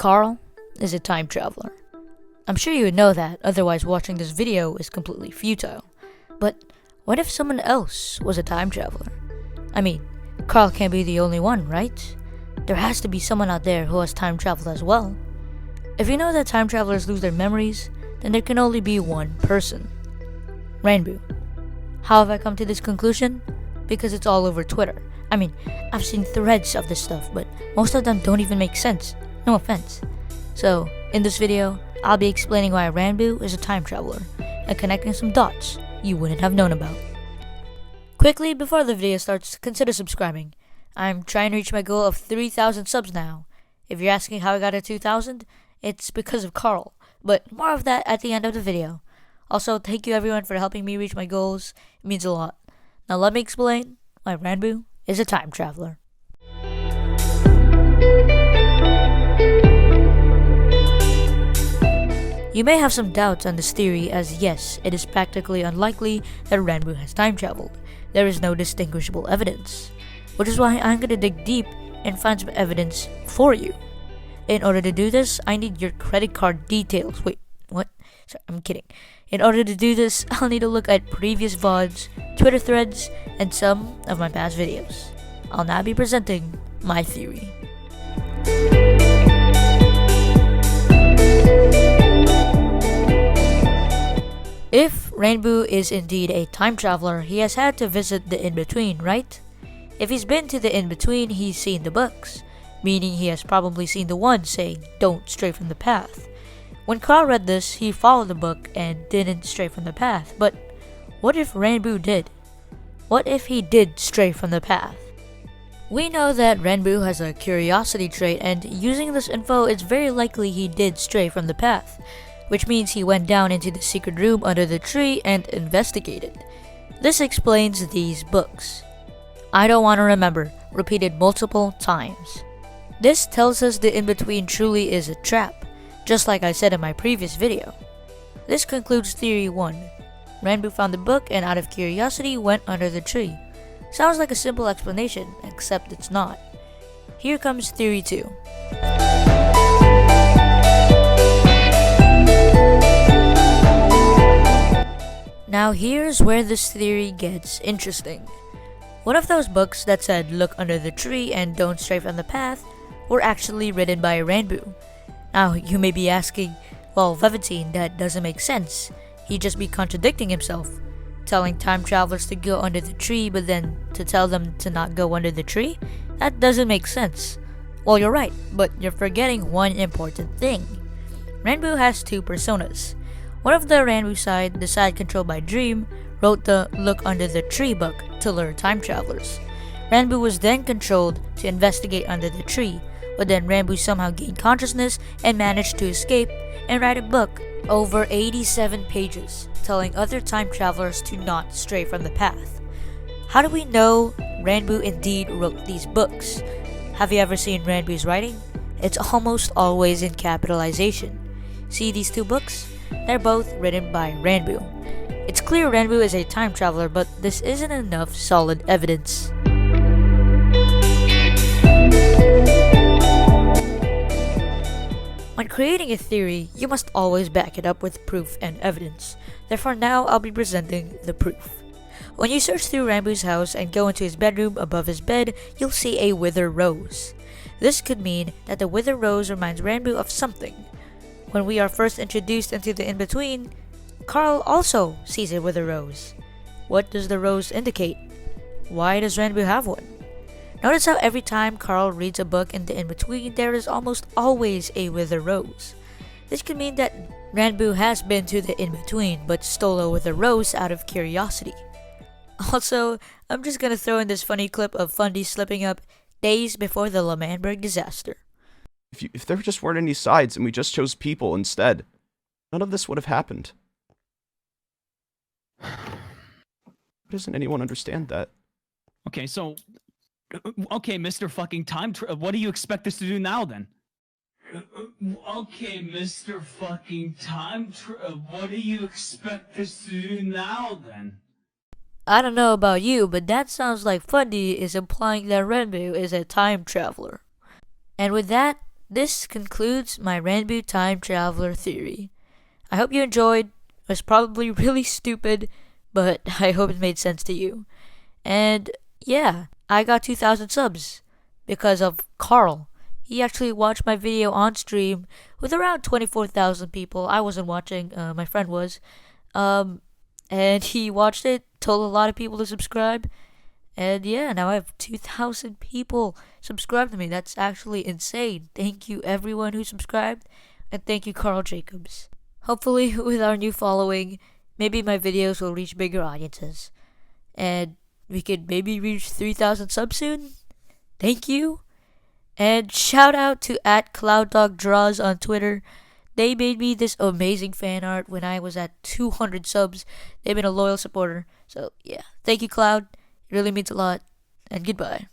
Carl is a time traveler. I'm sure you would know that, otherwise watching this video is completely futile. But what if someone else was a time traveler? I mean, Carl can't be the only one, right? There has to be someone out there who has time traveled as well. If you know that time travelers lose their memories, then there can only be one person. Ranboo. How have I come to this conclusion? Because it's all over Twitter. I mean, I've seen threads of this stuff, but most of them don't even make sense. No offense. So, in this video, I'll be explaining why Ranboo is a time traveler and connecting some dots you wouldn't have known about. Quickly, before the video starts, consider subscribing. I'm trying to reach my goal of 3,000 subs now. If you're asking how I got to 2,000, it's because of Carl, but more of that at the end of the video. Also, thank you everyone for helping me reach my goals. It means a lot. Now let me explain why Ranboo is a time traveler. You may have some doubts on this theory, as yes, it is practically unlikely that Ranboo has time traveled. There is no distinguishable evidence, which is why I'm gonna dig deep and find some evidence for you. In order to do this, I need your credit card details. Wait, what? Sorry, I'm kidding. In order to do this, I'll need to look at previous VODs, Twitter threads, and some of my past videos. I'll now be presenting my theory. If Ranboo is indeed a time traveler, he has had to visit the Inbetween, right? If he's been to the Inbetween, he's seen the books, meaning he has probably seen the one saying, "Don't stray from the path." When Carl read this, he followed the book and didn't stray from the path. But what if Ranboo did? What if he did stray from the path? We know that Ranboo has a curiosity trait, and using this info, it's very likely he did stray from the path, which means he went down into the secret room under the tree and investigated. This explains these books. "I don't want to remember," repeated multiple times. This tells us the Inbetween truly is a trap, just like I said in my previous video. This concludes theory 1. Ranboo found the book and out of curiosity went under the tree. Sounds like a simple explanation, except it's not. Here comes theory 2. Now here's where this theory gets interesting. One of those books that said "look under the tree and don't stray from the path" were actually written by Ranboo. Now you may be asking, well, Levantine, that doesn't make sense. He'd just be contradicting himself, telling time travelers to go under the tree but then to tell them to not go under the tree? That doesn't make sense. Well, you're right, but you're forgetting one important thing. Ranboo has two personas. One of the Ranboo side, the side controlled by Dream, wrote the "Look Under the Tree" book to lure time travelers. Ranboo was then controlled to investigate under the tree, but then Ranboo somehow gained consciousness and managed to escape and write a book over 87 pages telling other time travelers to not stray from the path. How do we know Ranboo indeed wrote these books? Have you ever seen Ranboo's writing? It's almost always in capitalization. See these two books? They're both written by Ranboo. It's clear Ranboo is a time traveler, but this isn't enough solid evidence. When creating a theory, you must always back it up with proof and evidence. Therefore now I'll be presenting the proof. When you search through Ranboo's house and go into his bedroom, above his bed, you'll see a wither rose. This could mean that the wither rose reminds Ranboo of something. When we are first introduced into the Inbetween, Carl also sees a wither rose. What does the rose indicate? Why does Ranboo have one? Notice how every time Carl reads a book in the Inbetween, there is almost always a wither rose. This could mean that Ranboo has been to the Inbetween but stole a wither rose out of curiosity. Also, I'm just gonna throw in this funny clip of Fundy slipping up days before the L'Manberg disaster. If there just weren't any sides and we just chose people instead, none of this would have happened. Why doesn't anyone understand that? Okay, so... Okay, Mr. fucking what do you expect us to do now, then? Okay, Mr. fucking what do you expect us to do now, then? I don't know about you, but that sounds like Fundy is implying that Ranboo is a time traveler. And with that, this concludes my Ranboo time traveler theory. I hope you enjoyed. It was probably really stupid, but I hope it made sense to you. And yeah, I got 2,000 subs because of Carl. He actually watched my video on stream with around 24,000 people. I wasn't watching, my friend was. And he watched it, told a lot of people to subscribe. And yeah, now I have 2,000 people subscribed to me. That's actually insane. Thank you everyone who subscribed. And thank you Carl Jacobs. Hopefully with our new following, maybe my videos will reach bigger audiences. And we could maybe reach 3,000 subs soon. Thank you. And shout out to @CloudDogDraws on Twitter. They made me this amazing fan art when I was at 200 subs. They've been a loyal supporter. So yeah, thank you Cloud. It really means a lot. And goodbye.